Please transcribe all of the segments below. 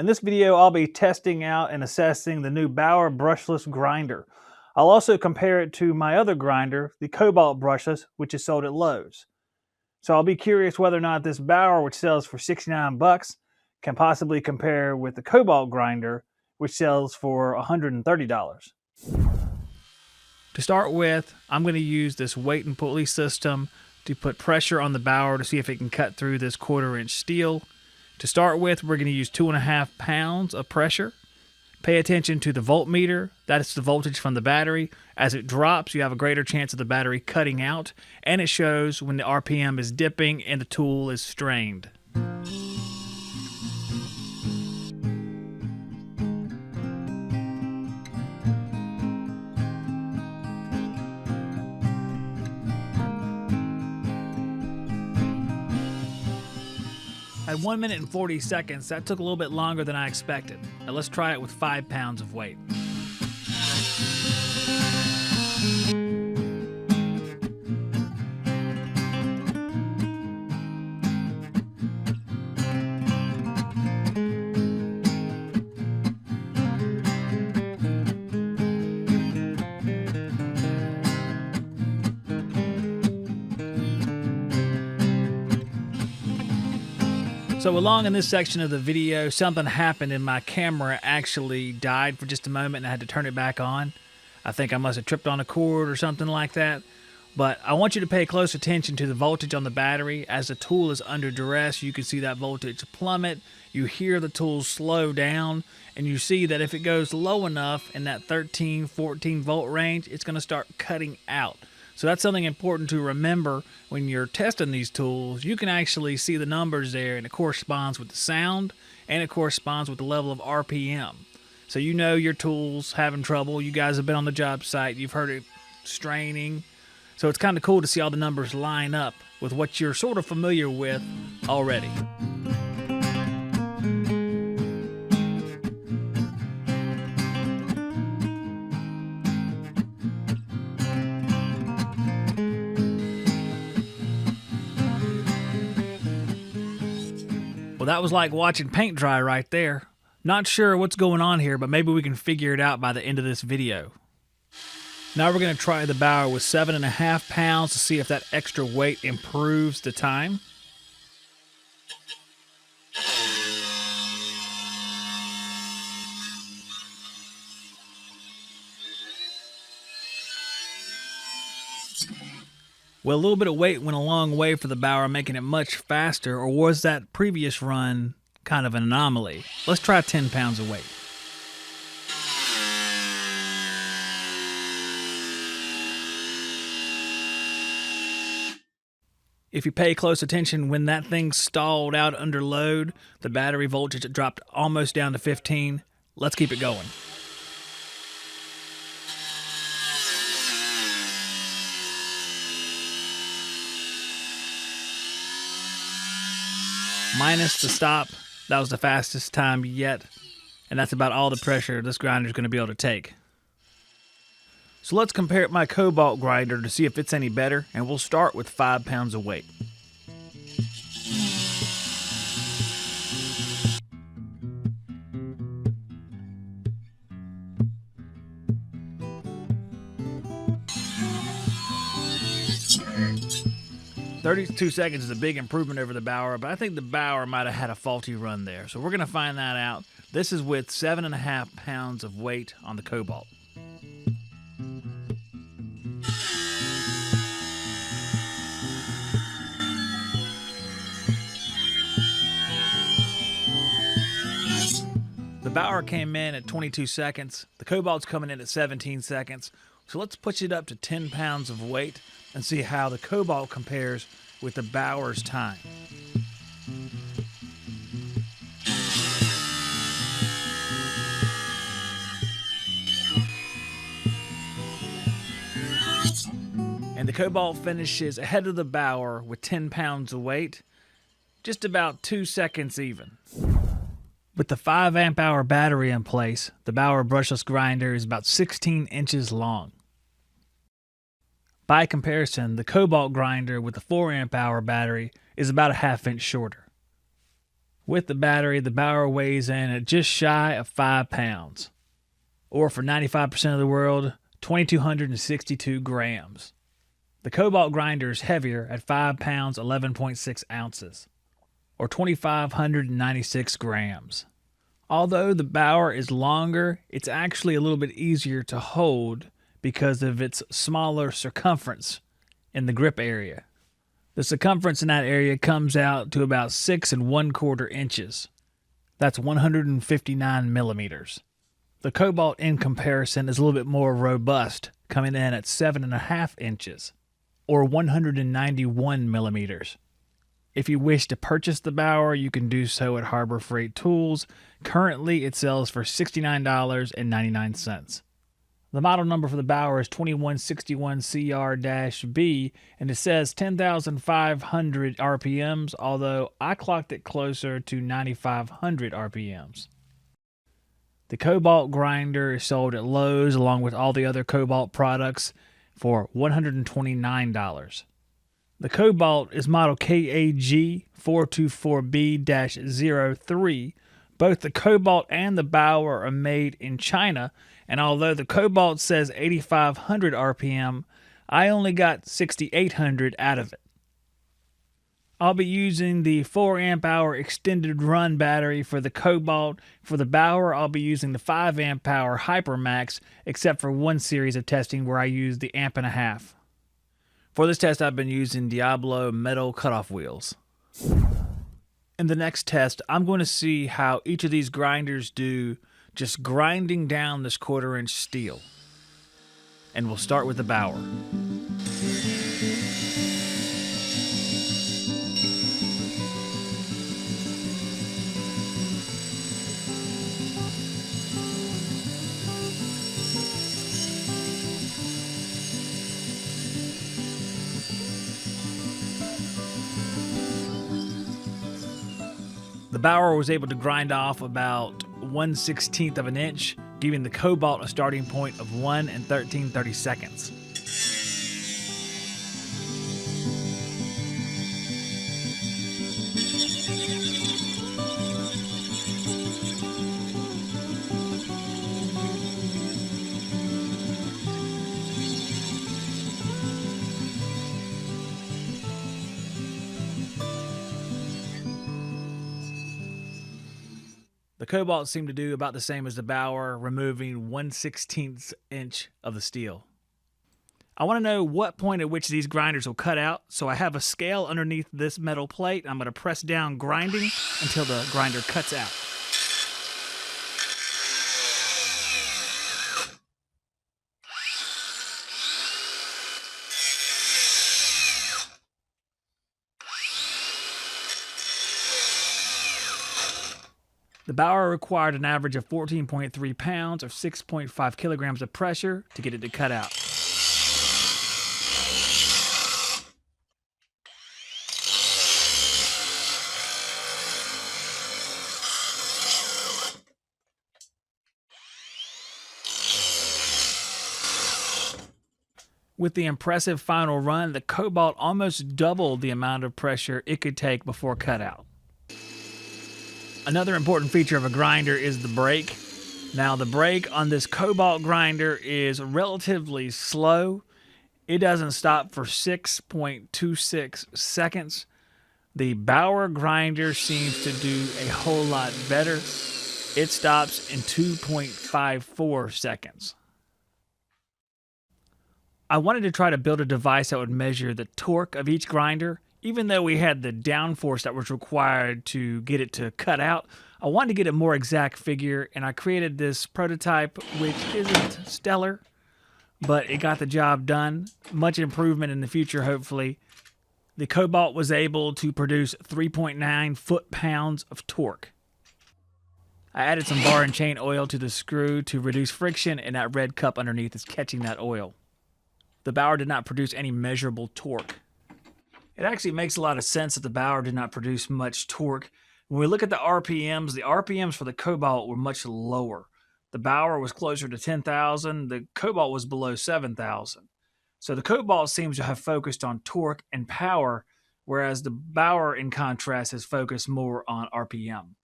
In this video, I'll be testing out and assessing the new Bauer brushless grinder. I'll also compare it to my other grinder, the Kobalt brushless, which is sold at Lowe's. So I'll be curious whether or not this Bauer, which sells for 69 bucks, can possibly compare with the Kobalt grinder, which sells for $130. To start with, I'm going to use this weight and pulley system to put pressure on the Bauer to see if it can cut through this 1/4 inch steel. To start with, we're going to use 2.5 pounds of pressure. Pay attention to the voltmeter. That is the voltage from the battery. As it drops, you have a greater chance of the battery cutting out, and it shows when the RPM is dipping and the tool is strained. At 1 minute and 40 seconds, that took a little bit longer than I expected. Now let's try it with 5 pounds of weight. So along in this section of the video, something happened and my camera actually died for just a moment and I had to turn it back on. I think I must have tripped on a cord or something like that. But I want you to pay close attention to the voltage on the battery. As the tool is under duress, you can see that voltage plummet. You hear the tool slow down, and you see that if it goes low enough in that 13, 14 volt range, it's going to start cutting out. So that's something important to remember when you're testing these tools. You can actually see the numbers there, and it corresponds with the sound, and it corresponds with the level of RPM. So you know your tool's having trouble. You guys have been on the job site. You've heard it straining. So it's kind of cool to see all the numbers line up with what you're sort of familiar with already. Well, that was like watching paint dry right there. Not sure what's going on here, but maybe we can figure it out by the end of this video. Now we're going to try the Bauer with 7.5 pounds to see if that extra weight improves the time. Well, a little bit of weight went a long way for the Bauer, making it much faster, or was that previous run kind of an anomaly? Let's try 10 pounds of weight. If you pay close attention, when that thing stalled out under load, the battery voltage dropped almost down to 15. Let's keep it going. Minus the stop, that was the fastest time yet, and that's about all the pressure this grinder is going to be able to take. So let's compare my Kobalt grinder to see if it's any better, and we'll start with 5 pounds of weight. "32 seconds is a big improvement over the Bauer, but I think the Bauer might have had a faulty run there. So we're going to find that out. This is with 7.5 pounds of weight on the Kobalt. The Bauer came in at 22 seconds. The Kobalt's coming in at 17 seconds. So let's push it up to 10 pounds of weight and see how the Kobalt compares with the Bauer's time. And the Kobalt finishes ahead of the Bauer with 10 pounds of weight, just about 2 seconds even. With the 5 amp hour battery in place, the Bauer brushless grinder is about 16 inches long. By comparison, the Kobalt grinder with the 4 amp hour battery is about a 1/2 inch shorter. With the battery, the Bauer weighs in at just shy of 5 pounds, or for 95% of the world, 2,262 grams. The Kobalt grinder is heavier at 5 pounds 11.6 ounces, or 2,596 grams. Although the Bauer is longer, it's actually a little bit easier to hold because of its smaller circumference in the grip area. The circumference in that area comes out to about 6 1/4 inches. That's 159 millimeters. The Kobalt, in comparison, is a little bit more robust, coming in at 7.5 inches, or 191 millimeters. If you wish to purchase the Bauer, you can do so at Harbor Freight Tools. Currently, it sells for $69.99. The model number for the Bauer is 2161CR-B, and it says 10,500 RPMs, although I clocked it closer to 9,500 RPMs. The Kobalt grinder is sold at Lowe's along with all the other Kobalt products for $129. The Kobalt is model KAG 424B-03. Both the Kobalt and the Bauer are made in China, and although the Kobalt says 8,500 RPM, I only got 6,800 out of it. I'll be using the 4 amp hour extended run battery for the Kobalt. For the Bauer, I'll be using the 5 amp hour Hypermax, except for one series of testing where I used the 1.5 amp. For this test, I've been using Diablo metal cutoff wheels. In the next test, I'm going to see how each of these grinders do just grinding down this 1/4 inch steel. And we'll start with the Bauer. The Bauer was able to grind off about 1/16 of an inch, giving the Kobalt a starting point of 1 13/32. The Kobalt seemed to do about the same as the Bauer, removing 1/16 inch of the steel. I want to know what point at which these grinders will cut out, so I have a scale underneath this metal plate. I'm going to press down grinding until the grinder cuts out. The Bauer required an average of 14.3 pounds or 6.5 kilograms of pressure to get it to cut out. With the impressive final run, the Kobalt almost doubled the amount of pressure it could take before cutout. Another important feature of a grinder is the brake. Now, the brake on this Kobalt grinder is relatively slow. It doesn't stop for 6.26 seconds. The Bauer grinder seems to do a whole lot better. It stops in 2.54 seconds. I wanted to try to build a device that would measure the torque of each grinder. Even though we had the downforce that was required to get it to cut out, I wanted to get a more exact figure, and I created this prototype, which isn't stellar, but it got the job done. Much improvement in the future, hopefully. The Kobalt was able to produce 3.9 foot-pounds of torque. I added some bar and chain oil to the screw to reduce friction, and that red cup underneath is catching that oil. The Bauer did not produce any measurable torque. It actually makes a lot of sense that the Bauer did not produce much torque. When we look at the RPMs for the Kobalt were much lower. The Bauer was closer to 10,000. The Kobalt was below 7,000. So the Kobalt seems to have focused on torque and power whereas the Bauer, in contrast, has focused more on RPM.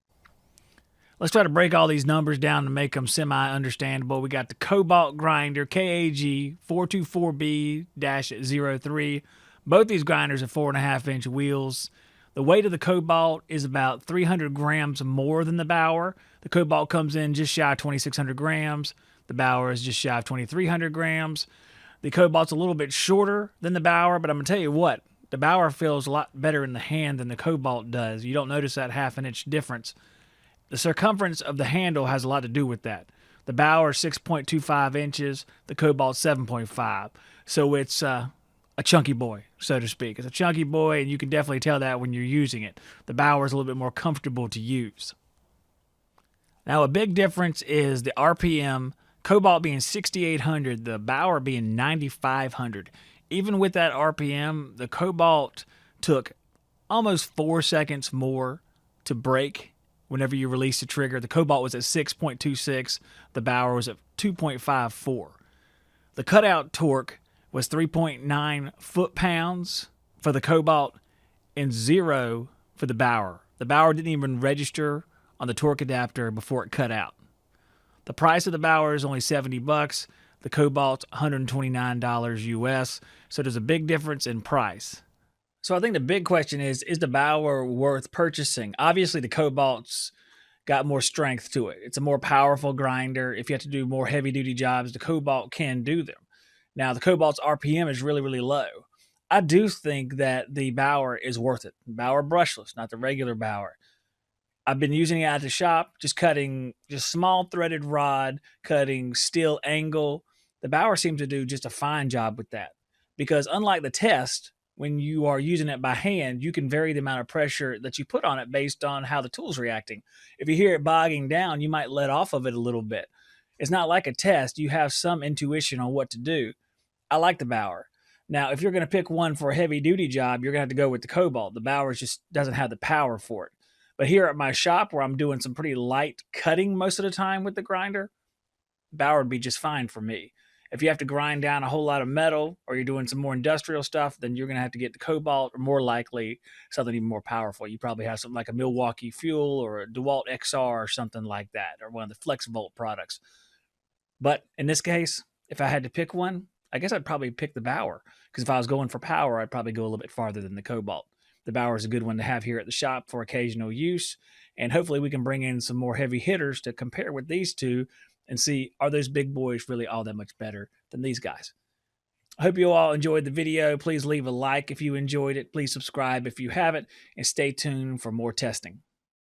Let's try to break all these numbers down to make them semi-understandable. We got the Kobalt grinder KAG 424B-03. Both these grinders are 4.5-inch wheels. The weight of the Kobalt is about 300 grams more than the Bauer. The Kobalt comes in just shy of 2,600 grams. The Bauer is just shy of 2,300 grams. The Kobalt's a little bit shorter than the Bauer, but I'm going to tell you what, the Bauer feels a lot better in the hand than the Kobalt does. You don't notice that half-an-inch difference. The circumference of the handle has a lot to do with that. The Bauer is 6.25 inches, the Kobalt 7.5. So it's a chunky boy, so to speak. It's a chunky boy, and you can definitely tell that when you're using it. The Bauer is a little bit more comfortable to use. Now, a big difference is the RPM, Kobalt being 6,800, the Bauer being 9,500. Even with that RPM, the Kobalt took almost 4 seconds more to break whenever you release the trigger. The Kobalt was at 6.26, the Bauer was at 2.54. The cutout torque was 3.9 foot-pounds for the Kobalt and 0 for the Bauer. The Bauer didn't even register on the torque adapter before it cut out. The price of the Bauer is only $70. The Kobalt's $129 US, so there's a big difference in price. So I think the big question is the Bauer worth purchasing? Obviously, the Kobalt's got more strength to it. It's a more powerful grinder. If you have to do more heavy-duty jobs, the Kobalt can do them. Now, the Kobalt's RPM is really, really low. I do think that the Bauer is worth it. Bauer brushless, not the regular Bauer. I've been using it at the shop, just cutting just small threaded rod, cutting steel angle. The Bauer seems to do just a fine job with that. Because unlike the test, when you are using it by hand, you can vary the amount of pressure that you put on it based on how the tool's reacting. If you hear it bogging down, you might let off of it a little bit. It's not like a test. You have some intuition on what to do. I like the Bauer. Now, if you're going to pick one for a heavy-duty job, you're going to have to go with the Kobalt. The Bauer just doesn't have the power for it. But here at my shop, where I'm doing some pretty light cutting most of the time with the grinder, Bauer would be just fine for me. If you have to grind down a whole lot of metal or you're doing some more industrial stuff, then you're going to have to get the Kobalt, or more likely something even more powerful. You probably have something like a Milwaukee Fuel or a DeWalt XR or something like that, or one of the FlexVolt products. But in this case, if I had to pick one, I guess I'd probably pick the Bauer, because if I was going for power, I'd probably go a little bit farther than the Kobalt. The Bauer is a good one to have here at the shop for occasional use, and hopefully we can bring in some more heavy hitters to compare with these two and see, are those big boys really all that much better than these guys? I hope you all enjoyed the video. Please leave a like if you enjoyed it. Please subscribe if you haven't, and stay tuned for more testing.